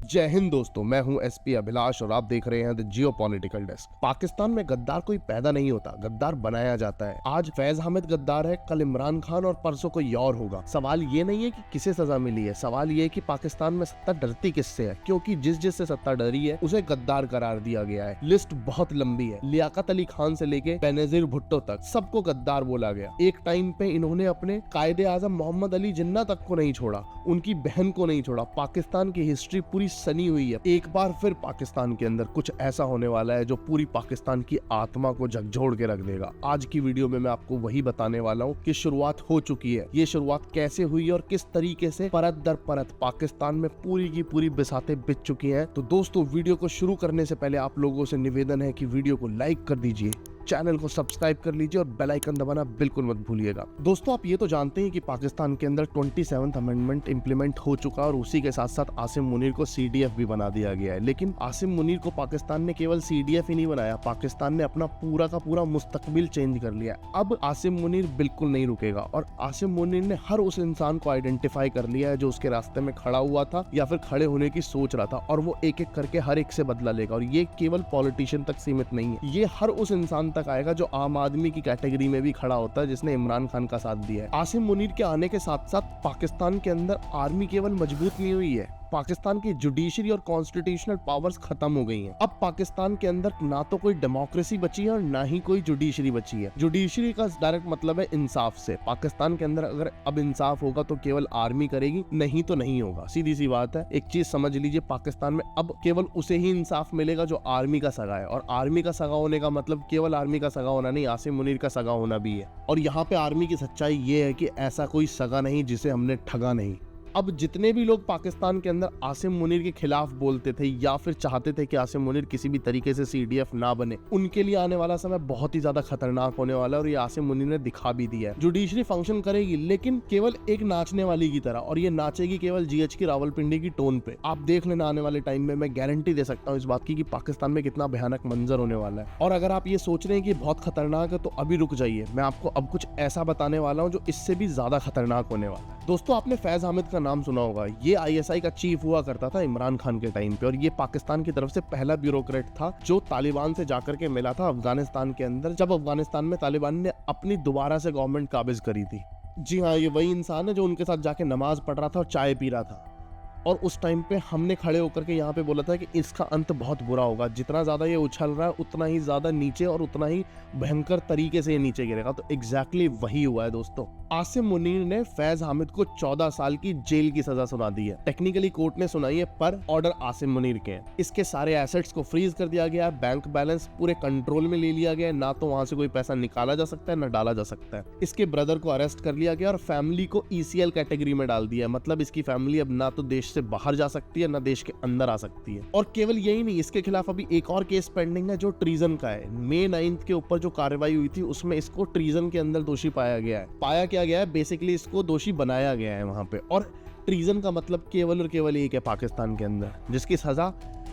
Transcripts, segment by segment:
जय हिंद दोस्तों, मैं हूं एसपी अभिलाष और आप देख रहे हैं द जियोपॉलिटिकल डेस्क। पाकिस्तान में गद्दार कोई पैदा नहीं होता, गद्दार बनाया जाता है। आज फैज हामिद गद्दार है, कल इमरान खान और परसों कोई और होगा। सवाल ये नहीं है कि किसे सजा मिली है, सवाल ये है कि पाकिस्तान में सत्ता डरती किससे है, क्योंकि जिससे सत्ता डरी है उसे गद्दार करार दिया गया है। लिस्ट बहुत लंबी है, लियाकत अली खान से लेके बेनजीर भुट्टो तक सबको गद्दार बोला गया। एक टाइम पे इन्होंने अपने कायदे आजम मोहम्मद अली जिन्ना तक को नहीं छोड़ा, उनकी बहन को नहीं छोड़ा। पाकिस्तान की हिस्ट्री पूरी सनी हुई है। एक बार फिर पाकिस्तान के अंदर कुछ ऐसा होने वाला है जो पूरी पाकिस्तान की आत्मा को झकझोर के रख देगा। आज की वीडियो में मैं आपको वही बताने वाला हूँ कि शुरुआत हो चुकी है। ये शुरुआत कैसे हुई और किस तरीके से परत दर परत पाकिस्तान में पूरी की पूरी बिसातें बिछ चुकी हैं। तो दोस्तों, वीडियो को शुरू करने से पहले आप लोगों से निवेदन है कि वीडियो को लाइक कर दीजिए, चैनल को सब्सक्राइब कर लीजिए और बेल आइकन दबाना बिल्कुल मत भूलिएगा। दोस्तों, आप ये तो जानते हैं कि पाकिस्तान के अंदर 27th अमेंडमेंट इंप्लीमेंट हो चुका और उसी के साथ साथ आसिम मुनीर को सीडीएफ भी बना दिया गया है। लेकिन आसिम मुनीर को पाकिस्तान ने केवल सीडीएफ ही नहीं बनाया, पाकिस्तान ने अपना पूरा का पूरा मुस्तकबिल चेंज कर लिया। अब आसिम मुनीर बिल्कुल नहीं रुकेगा और आसिम मुनीर ने हर उस इंसान को आइडेंटिफाई कर लिया है जो उसके रास्ते में खड़ा हुआ था या फिर खड़े होने की सोच रहा था, और वो एक एक करके हर एक से बदला लेगा। और ये केवल पॉलिटिशियन तक सीमित नहीं है, ये हर उस इंसान तक आएगा जो आम आदमी की कैटेगरी में भी खड़ा होता है, जिसने इमरान खान का साथ दिया है। आसिम मुनीर के आने के साथ साथ पाकिस्तान के अंदर आर्मी केवल मजबूत नहीं हुई है, पाकिस्तान की जुडिशरी और कॉन्स्टिट्यूशनल पावर्स खत्म हो गई हैं। अब पाकिस्तान के अंदर ना तो कोई डेमोक्रेसी बची है और ना ही कोई जुडिशरी बची है। जुडिशरी का डायरेक्ट मतलब है इंसाफ से। पाकिस्तान के अंदर अगर अब इंसाफ होगा तो केवल आर्मी करेगी, नहीं तो नहीं होगा। सीधी सी बात है। एक चीज समझ लीजिए, पाकिस्तान में अब केवल उसे ही इंसाफ मिलेगा जो आर्मी का सगा है, और आर्मी का सगा होने का मतलब केवल आर्मी का सगा होना नहीं, आसिम मुनीर का सगा होना भी है। और यहाँ पे आर्मी की सच्चाई ये है कि ऐसा कोई सगा नहीं जिसे हमने ठगा नहीं। अब जितने भी लोग पाकिस्तान के अंदर आसिम मुनीर के खिलाफ बोलते थे या फिर चाहते थे कि आसिम मुनीर किसी भी तरीके से सीडीएफ ना बने, उनके लिए आने वाला समय बहुत ही ज्यादा खतरनाक होने वाला है और ये आसिम मुनीर ने दिखा भी दिया है। जुडिशरी फंक्शन करेगी लेकिन केवल एक नाचने वाली की तरह, और ये नाचेगी केवल जीएच की रावलपिंडी की टोन पे। आप देख लेना आने वाले टाइम में, मैं गारंटी दे सकता हूँ इस बात की कि पाकिस्तान में कितना भयानक मंजर होने वाला है। और अगर आप ये सोच रहे हैं कि बहुत खतरनाक है तो अभी रुक जाइए, मैं आपको अब कुछ ऐसा बताने वाला हूँ जो इससे भी ज्यादा खतरनाक होने वाला है। दोस्तों, आपने फैज हामिद का नाम सुना होगा। ये आईएसआई का चीफ हुआ करता था इमरान खान के टाइम पे, और ये पाकिस्तान की तरफ से पहला ब्यूरोक्रेट था जो तालिबान से जाकर के मिला था अफगानिस्तान के अंदर, जब अफगानिस्तान में तालिबान ने अपनी दोबारा से गवर्नमेंट काबिज करी थी। जी हाँ, ये वही इंसान है जो उनके साथ जाके नमाज पढ़ रहा था और चाय पी रहा था। और उस टाइम पे हमने खड़े होकर के यहाँ पे बोला था कि इसका अंत बहुत बुरा होगा, जितना ज्यादा ये उछल रहा है उतना ही ज्यादा नीचे और उतना ही भयंकर तरीके से ये नीचे गिरेगा। तो एग्जैक्टली वही हुआ है दोस्तों। आसिम मुनीर ने फैज हामिद को 14 साल की जेल की सजा सुना दी है। टेक्निकली कोर्ट ने सुनाई है, पर ऑर्डर आसिम मुनीर के हैं। इसके सारे एसेट्स को फ्रीज कर दिया गया है, बैंक बैलेंस पूरे कंट्रोल में ले लिया गया है, ना तो वहां से कोई पैसा निकाला जा सकता है ना डाला जा सकता है। इसके ब्रदर को अरेस्ट कर लिया गया और फैमिली को ईसीएल कैटेगरी में डाल दिया है, मतलब इसकी फैमिली अब ना तो देश से बाहर जा सकती है ना देश के अंदर आ सकती है। और केवल यही नहीं, इसके खिलाफ अभी एक और केस पेंडिंग है जो ट्रीजन का है। May 9 के ऊपर जो कार्रवाई हुई थी उसमें इसको ट्रीजन के अंदर दोषी पाया गया है। पाया क्या गया है, बेसिकली इसको दोषी बनाया गया है वहां पे। और ट्रीजन का मतलब केवल और केवल एक है पाकिस्तान के अंदर, जिसकी सजा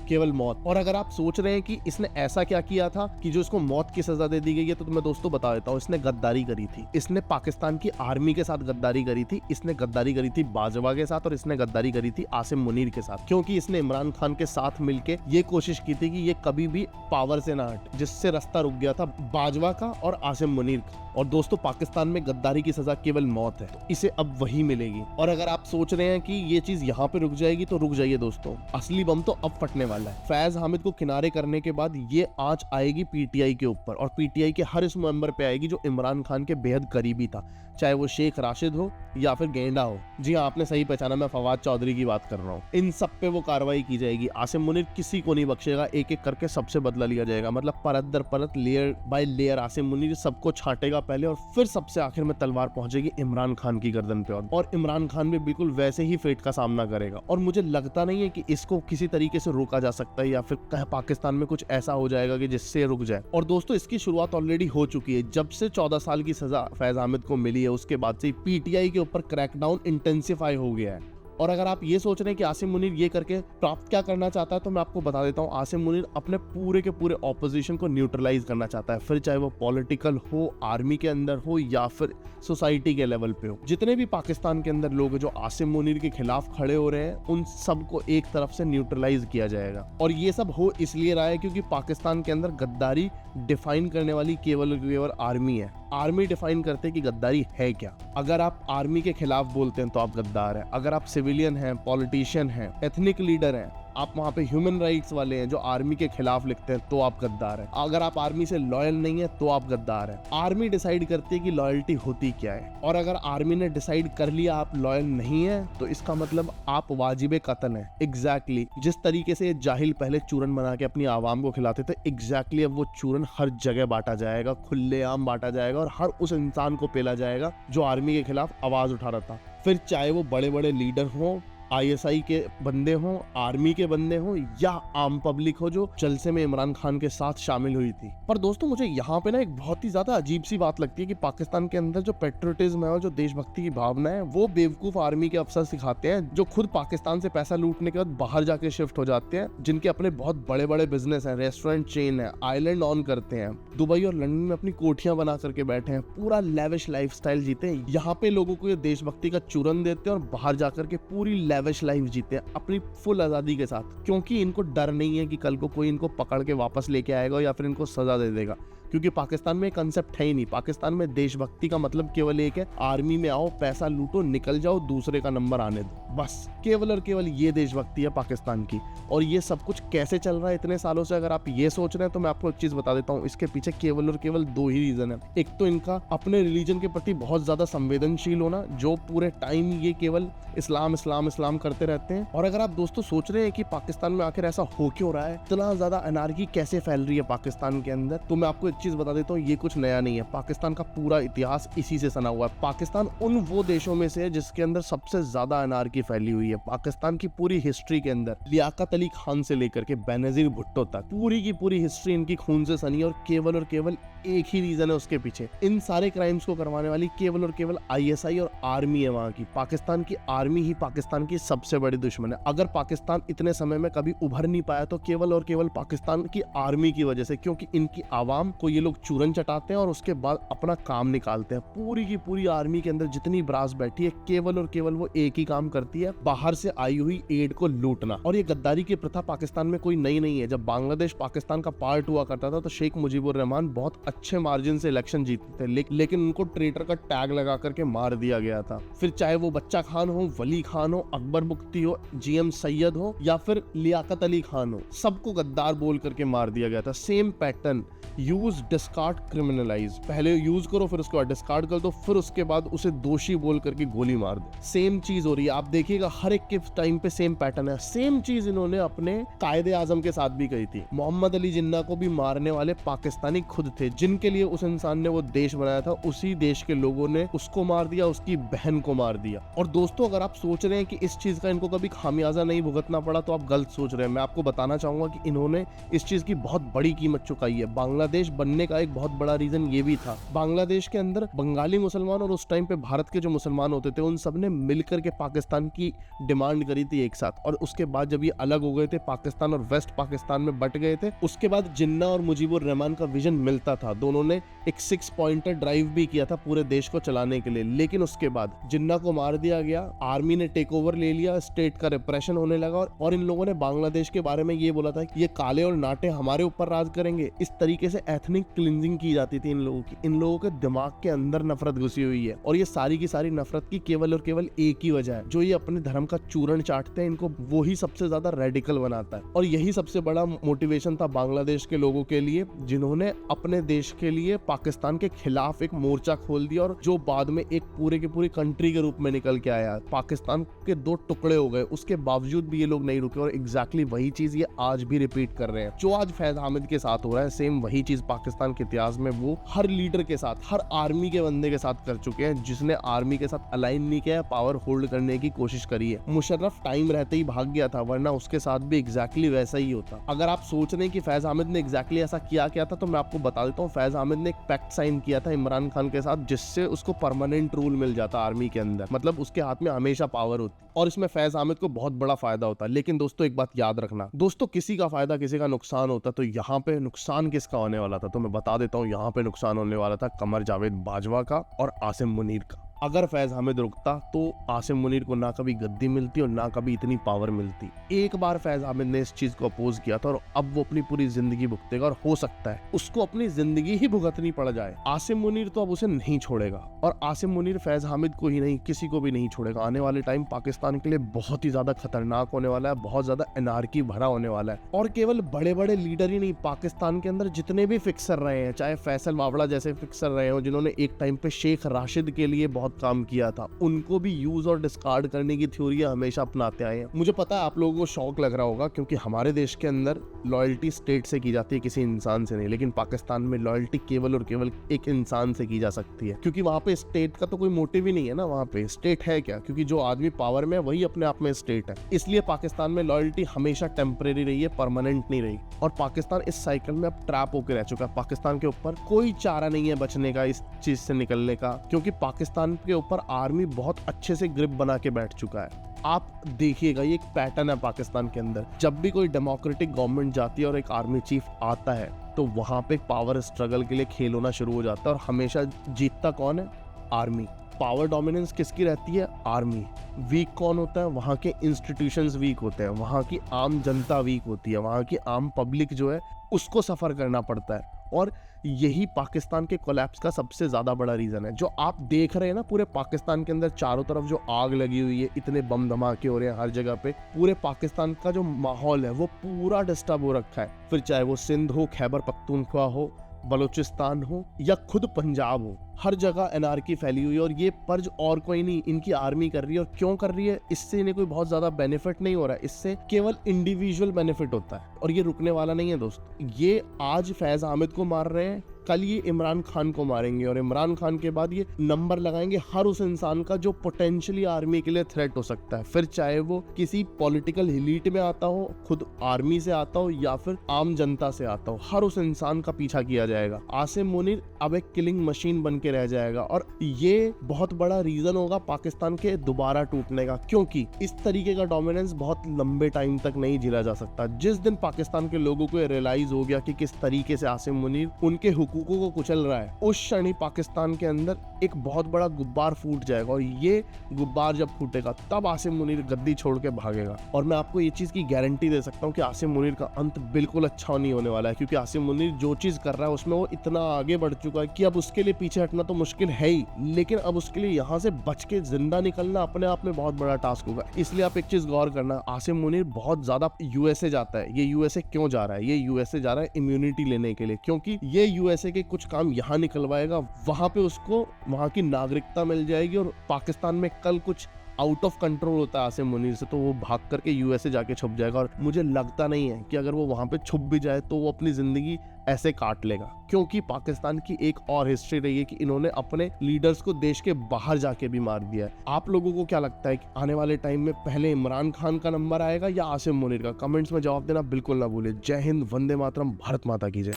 केवल मौत। और अगर आप सोच रहे हैं कि इसने ऐसा क्या किया था कि जो इसको मौत की सजा दे दी गई है, तो मैं दोस्तों बता देता हूँ। इसने गद्दारी करी थी, इसने पाकिस्तान की आर्मी के साथ गद्दारी करी थी, इसने गद्दारी करी थी बाजवा के साथ, और इसने गद्दारी करी थी आसिम मुनीर के साथ, क्योंकि इसने इमरान खान के साथ मिलके ये कोशिश की थी कि ये कभी भी पावर से ना हट, जिससे रास्ता रुक गया था बाजवा का और आसिम मुनीर का। और दोस्तों, पाकिस्तान में गद्दारी की सजा केवल मौत है, तो इसे अब वही मिलेगी। और अगर आप सोच रहे हैं कि ये चीज यहाँ पे रुक जाएगी तो रुक जाइए दोस्तों, असली बम तो अब फटने वाला है। फैज हामिद को किनारे करने के बाद ये आंच आएगी पीटीआई के ऊपर, और पीटीआई के हर इस मेंबर पे आएगी जो इमरान खान के बेहद करीबी था, चाहे वो शेख राशिद हो या फिर गेंडा हो। जी हाँ, आपने सही पहचाना, मैं फवाद चौधरी की बात कर रहा हूँ। इन सब पे वो कार्रवाई की जाएगी। आसिम मुनीर किसी को नहीं बख्शेगा, एक एक करके सबसे बदला लिया जाएगा, मतलब परत दर परत, layer by layer Asim Munir सबको छांटेगा पहले, और फिर सबसे आखिर में तलवार पहुंचेगी इमरान खान की गर्दन पे। और इमरान खान भी बिल्कुल वैसे ही फेट का सामना करेगा। और मुझे लगता नहीं है कि इसको किसी तरीके से रोका जा सकता है या फिर पाकिस्तान में कुछ ऐसा हो जाएगा कि जिससे रुक जाए। और दोस्तों, इसकी शुरुआत ऑलरेडी हो चुकी है। जब से 14 साल की सजा फैज हामिद को मिली है, उसके बाद से पीटीआई के ऊपर क्रैकडाउन इंटेंसिफाई हो गया है। और अगर आप ये सोच रहे हैं कि आसिम मुनीर ये करके प्राप्त क्या करना चाहता है, तो मैं आपको बता देता हूँ, आसिम मुनीर अपने पूरे के पूरे ऑपोजिशन को न्यूट्रलाइज करना चाहता है, फिर चाहे वो पॉलिटिकल हो, आर्मी के अंदर हो या फिर सोसाइटी के लेवल पे हो। जितने भी पाकिस्तान के अंदर लोग जो आसिम मुनीर के खिलाफ खड़े हो रहे हैं, उन सबको एक तरफ से न्यूट्रलाइज किया जाएगा। और ये सब हो इसलिए रहा है क्योंकि पाकिस्तान के अंदर गद्दारी डिफाइन करने वाली केवल और केवल आर्मी है। आर्मी डिफाइन करते हैं कि गद्दारी है क्या। अगर आप आर्मी के खिलाफ बोलते हैं तो आप गद्दार हैं। अगर आप सिविलियन हैं, पॉलिटिशियन हैं, एथनिक लीडर हैं, आप वहाँ पे ह्यूमन राइट्स वाले हैं जो आर्मी के खिलाफ लिखते हैं, तो आप गद्दार हैं। अगर आप आर्मी से लॉयल नहीं है तो आप गद्दार हैं। आर्मी डिसाइड करती है कि लॉयल्टी होती क्या है, और अगर आर्मी ने डिसाइड कर लिया आप लॉयल नहीं है, तो इसका मतलब आप वाजिबे कत्ल हैं। एग्जैक्टली जिस तरीके से जाहिल पहले चूरन बना के अपनी आवाम को खिलाते थे, एग्जैक्टली अब वो चूरन हर जगह बांटा जाएगा, खुलेआम बांटा जाएगा, और हर उस इंसान को पेला जाएगा जो आर्मी के खिलाफ आवाज उठा रहा था। फिर चाहे वो बड़े बड़े लीडर हों, आईएसआई के बंदे हों, आर्मी के बंदे हों, या आम पब्लिक हो जो जलसे में इमरान खान के साथ शामिल हुई थी। पर दोस्तों मुझे यहाँ पे ना एक बहुत ही ज्यादा अजीब सी बात लगती है कि पाकिस्तान के अंदर जो पेट्रियोटिज्म है और जो देशभक्ति की भावना है, वो बेवकूफ आर्मी के अफसर सिखाते हैं जो खुद पाकिस्तान से पैसा लूटने के बाद बाहर जाके शिफ्ट हो जाते हैं, जिनके अपने बहुत बड़े बड़े बिजनेस हैं, रेस्टोरेंट चेन है, आइलैंड ऑन करते हैं, दुबई और लंदन में अपनी कोठियां बना करके बैठे हैं, पूरा लेविश लाइफस्टाइल जीते हैं। यहाँ पे लोगों को ये देशभक्ति का चूरन देते हैं और बाहर जाकर के पूरी लेविश लाइफ जीते हैं अपनी फुल आजादी के साथ, क्योंकि इनको डर नहीं है कि कल को कोई इनको पकड़ के वापस लेके आएगा या फिर इनको सजा दे देगा। क्योंकि पाकिस्तान में कंसेप्ट है ही नहीं। पाकिस्तान में देशभक्ति का मतलब केवल एक है, आर्मी में आओ, पैसा लूटो, निकल जाओ, दूसरे का नंबर आने दो, बस केवल और केवल ये देशभक्ति है पाकिस्तान की। और ये सब कुछ कैसे चल रहा है इतने सालों से, अगर आप ये सोच रहे हैं तो मैं आपको एक चीज बता देता हूँ। इसके पीछे केवल और केवल दो ही रीजन है। एक तो इनका अपने रिलीजन के प्रति बहुत ज्यादा संवेदनशील होना, जो पूरे टाइम ये केवल इस्लाम इस्लाम इस्लाम करते रहते हैं। और अगर आप दोस्तों सोच रहे हैं कि पाकिस्तान में आखिर ऐसा हो क्यों रहा है, इतना ज्यादा अनार्की कैसे फैल रही है पाकिस्तान के अंदर, तो मैं आपको एक चीज बता देता हूँ, ये कुछ नया नहीं है। पाकिस्तान का पूरा इतिहास इसी से सना हुआ है। पाकिस्तान उन वो देशों में से है जिसके अंदर सबसे ज्यादा अनार्की फैली हुई है। पाकिस्तान की पूरी हिस्ट्री के अंदर लियाकत अली खान से लेकर के बेनजीर भुट्टो तक पूरी की पूरी हिस्ट्री इनकी खून से सनी है। और केवल एक ही रीजन है उसके पीछे, इन सारे क्राइम्स को करवाने वाली केवल और केवल आईएसआई और आर्मी है वहां की। पाकिस्तान की आर्मी ही पाकिस्तान की सबसे बड़ी दुश्मन है। अगर पाकिस्तान इतने समय में कभी उभर नहीं पाया तो केवल और केवल पाकिस्तान की आर्मी की वजह से, क्योंकि इनकी आवाम को ये लोग चूरन चटाते हैं और उसके बाद अपना काम निकालते हैं। पूरी की पूरी आर्मी के अंदर जितनी ब्रास बैठी है, केवल और केवल वो एक ही काम करती है, बाहर से आई हुई एड को लूटना। और ये गद्दारी की प्रथा पाकिस्तान में कोई नई नहीं है। जब बांग्लादेश पाकिस्तान का पार्ट हुआ करता था तो शेख मुजीबुर रहमान बहुत अच्छे मार्जिन से इलेक्शन जीतते थे, लेकिन उनको ट्रेटर का टैग लगा करके मार दिया गया था। फिर चाहे वो बच्चा खान हो, वली खान हो, अकबर मुफ्ती हो, जीएम सैयद हो या फिर लियाकत अली खान हो, सबको गद्दार बोल करके मार दिया गया था। Same pattern, use, discard, criminalise. पहले यूज करो, फिर उसके बाद डिस्कार्ड कर दो, फिर उसके बाद उसे दोषी बोल करके गोली मार दो। सेम चीज हो रही है, आप देखिएगा हर एक के टाइम पे सेम पैटर्न है। सेम चीज इन्होंने अपने कायदे आजम के साथ भी कही थी। मोहम्मद अली जिन्ना को भी मारने वाले पाकिस्तानी खुद थे, जिनके लिए उस इंसान ने वो देश बनाया था। उसी देश के लोगों ने उसको मार दिया, उसकी बहन को मार दिया। और दोस्तों अगर आप सोच रहे हैं कि इस चीज का इनको कभी खामियाजा नहीं भुगतना पड़ा तो आप गलत सोच रहे हैं। मैं आपको बताना चाहूंगा कि इन्होंने इस चीज की बहुत बड़ी कीमत चुकाई है। बांग्लादेश बनने का एक बहुत बड़ा रीजन ये भी था। बांग्लादेश के अंदर बंगाली मुसलमान और उस टाइम पे भारत के जो मुसलमान होते थे, उन सब ने मिलकर के पाकिस्तान की डिमांड करी थी एक साथ। और उसके बाद जब ये अलग हो गए थे, पाकिस्तान और वेस्ट पाकिस्तान में बट गए थे, उसके बाद जिन्ना और मुजीबुर रहमान का विजन मिलता था। दोनों ने एक 6 पॉइंटर ड्राइव भी किया था पूरे देश को चलाने के लिए। लेकिन उसके बाद जिन्ना को मार दिया गया, आर्मी ने टेक ओवर ले लिया, स्टेट का रिप्रेशन होने लगा और इन लोगों ने बांग्लादेश के बारे में ये बोला था कि ये काले और नाटे हमारे ऊपर राज करेंगे। इस तरीके से एथनिक क्लिंजिंग की जाती थी इन लोगों की। इन लोगों के दिमाग के अंदर नफरत घुसी हुई है और ये सारी की सारी नफरत की केवल और केवल एक ही वजह है, जो ये अपने धर्म का चूरण चाटते हैं, इनको वो ही सबसे ज्यादा रेडिकल बनाता है। और यही सबसे बड़ा मोटिवेशन था बांग्लादेश के लोगों के लिए, जिन्होंने अपने देश के लिए पाकिस्तान के खिलाफ एक मोर्चा खोल दिया और जो बाद में एक पूरे की पूरी कंट्री के रूप में निकल के आया। पाकिस्तान के 2 टुकड़े हो गए, उसके बावजूद भी ये लोग नहीं रुके और एग्जैक्टली वही चीज ये आज भी रिपीट कर रहे हैं। जो आज फैज हामिद के साथ हो रहा है, सेम वही चीज पाकिस्तान के इतिहास में वो हर लीडर के साथ, हर आर्मी के बंदे के साथ कर चुके हैं, जिसने आर्मी के साथ अलाइन नहीं किया, पावर होल्ड करने की कोशिश करी है। मुशर्रफ टाइम रहते ही भाग गया था, वरना उसके साथ भी एग्जैक्टली वैसा ही होता। अगर आप सोच रहे हैं कि फैज हामिद ने एग्जैक्टली ऐसा किया था, तो मैं आपको बता देता हूँ, फैज हामिद ने एक पैक्ट साइन किया था इमरान खान के साथ, जिससे उसको परमानेंट रूल मिल जाता आर्मी के अंदर। मतलब उसके हाथ में हमेशा पावर होती और इसमें फैज अहमद को बहुत बड़ा फायदा होता है। लेकिन दोस्तों एक बात याद रखना दोस्तों, किसी का फायदा किसी का नुकसान होता, तो यहाँ पे नुकसान किसका होने वाला था तो मैं बता देता हूँ। यहाँ पे नुकसान होने वाला था कमर जावेद बाजवा का और आसिम मुनीर का। अगर फैज अहमद रुकता तो आसिम मुनीर को ना कभी गद्दी मिलती और ना कभी इतनी पावर मिलती। एक बार फैज अहमद ने इस चीज को अपोज किया था और अब वो अपनी पूरी जिंदगी भुगतेगा और हो सकता है उसको अपनी जिंदगी ही भुगतनी पड़ जाए। आसिम मुनीर तो अब उसे नहीं छोड़ेगा और आसिम मुनीर फैज अहमद को ही नहीं किसी को भी नहीं छोड़ेगा। आने वाले टाइम पाकिस्तान के लिए बहुत ही ज्यादा खतरनाक होने वाला है, बहुत ज्यादा एनार्की भरा होने वाला है। और केवल बड़े बड़े लीडर ही नहीं, पाकिस्तान के अंदर जितने भी फिक्सर रहे हैं, चाहे फैसल वावड़ा जैसे फिक्सर रहे हो जिन्होंने एक टाइम पे शेख राशिद के लिए बहुत काम किया था, उनको भी यूज और डिस्कार्ड करने की थ्योरियां हमेशा अपनाते आए हैं। मुझे पता है आप लोगों को शौक लग रहा होगा क्योंकि हमारे देश के अंदर लॉयल्टी स्टेट से की जाती है, किसी इंसान से नहीं। लेकिन पाकिस्तान में लॉयल्टी केवल और केवल एक इंसान से की जा सकती है क्योंकि वहां पे स्टेट का तो कोई मोटिव ही नहीं है ना। वहां पे स्टेट है क्या? क्योंकि जो आदमी पावर में वही अपने आप में स्टेट है। इसलिए पाकिस्तान में लॉयल्टी हमेशा टेम्परेरी रही है, परमानेंट नहीं रही। और पाकिस्तान इस साइकिल में अब ट्रैप होकर रह चुका है। पाकिस्तान के ऊपर कोई चारा नहीं है बचने का, इस चीज से निकलने का, क्योंकि पाकिस्तान के ऊपर आर्मी बहुत अच्छे से ग्रिप बना के बैठ चुका है। आप देखिएगा ये एक पैटर्न है पाकिस्तान के अंदर, जब भी कोई डेमोक्रेटिक गवर्नमेंट जाती है और एक आर्मी चीफ आता है तो वहां पे पावर स्ट्रगल के लिए खेल होना शुरू हो जाता है और हमेशा जीतता कौन है? आर्मी। पावर डोमिनेंस किसकी रहती है? आर्मी। वीक कौन होता है? वहां के इंस्टीट्यूशंस वीक होते हैं, वहां की आम जनता वीक होती है, वहां की आम पब्लिक जो है उसको सफर करना पड़ता है। और यही पाकिस्तान के कोलैप्स का सबसे ज्यादा बड़ा रीजन है। जो आप देख रहे हैं ना पूरे पाकिस्तान के अंदर चारों तरफ जो आग लगी हुई है, इतने बम धमाके हो रहे हैं हर जगह पे, पूरे पाकिस्तान का जो माहौल है वो पूरा डिस्टर्ब हो रखा है। फिर चाहे वो सिंध हो, खैबर पख्तूनख्वा हो, बलूचिस्तान हो या खुद पंजाब हो, हर जगह एनार्की फैली हुई है। और ये पर्ज और कोई नहीं, इनकी आर्मी कर रही है। और क्यों कर रही है? इससे इन्हें कोई बहुत ज्यादा बेनिफिट नहीं हो रहा है, इससे केवल इंडिविजुअल बेनिफिट होता है और ये रुकने वाला नहीं है दोस्त। ये आज फैज अहमद को मार रहे हैं, कल ये इमरान खान को मारेंगे और इमरान खान के बाद ये नंबर लगाएंगे हर उस इंसान का जो पोटेंशियली आर्मी के लिए थ्रेट हो सकता है। फिर चाहे वो किसी पॉलिटिकल एलीट में आता हो, खुद आर्मी से आता हो या फिर आम जनता से आता हो, हर उस इंसान का पीछा किया जाएगा। आसिम मुनीर अब एक किलिंग मशीन बन के रह जाएगा और ये बहुत बड़ा रीजन होगा पाकिस्तान के दोबारा टूटने का, क्योंकि इस तरीके का डोमिनेंस बहुत लंबे टाइम तक नहीं झेला जा सकता। जिस दिन पाकिस्तान के लोगों को रियलाइज हो गया कि किस तरीके से आसिम मुनीर उनके हुकूकों को कुचल रहा है, उस क्षण ही पाकिस्तान के अंदर एक बहुत बड़ा गुब्बार फूट जाएगा। और ये गुब्बार जब फूटेगा तब आसिम मुनीर गद्दी छोड़ के भागेगा। और मैं आपको ये चीज की गारंटी दे सकता हूँ कि आसिम मुनीर का अंत बिल्कुल अच्छा नहीं होने वाला है, क्योंकि आसिम मुनीर जो चीज कर रहा है उसमें वो इतना आगे बढ़ चुका है कि अब उसके लिए पीछे हटना तो मुश्किल है ही, लेकिन अब उसके लिए यहाँ से बच के जिंदा निकलना अपने आप में बहुत बड़ा टास्क होगा। इसलिए आप एक चीज गौर करना, आसिम मुनीर बहुत ज्यादा यूएसए जाता है। ये यूएसए क्यों जा रहा है? ये यूएसए जा रहा है इम्यूनिटी लेने के लिए, क्योंकि ये यूएसए के कुछ काम यहाँ निकलवाएगा, वहां पे उसको वहां की नागरिकता मिल जाएगी। और पाकिस्तान में कल कुछ आउट ऑफ कंट्रोल होता है आसिम मुनीर से तो वो भाग करके यूएसए जाके छुप जाएगा। और मुझे लगता नहीं है कि अगर वो वहां पे छुप भी जाए तो वो अपनी जिंदगी ऐसे काट लेगा, क्योंकि पाकिस्तान की एक और हिस्ट्री रही है कि इन्होंने अपने लीडर्स को देश के बाहर जाके भी मार दिया है। आप लोगों को क्या लगता है कि आने वाले टाइम में पहले इमरान खान का नंबर आएगा या आसिम मुनीर का? कमेंट्स में जवाब देना बिल्कुल ना भूले। जय हिंद, वंदे मातरम, भारत माता की जय।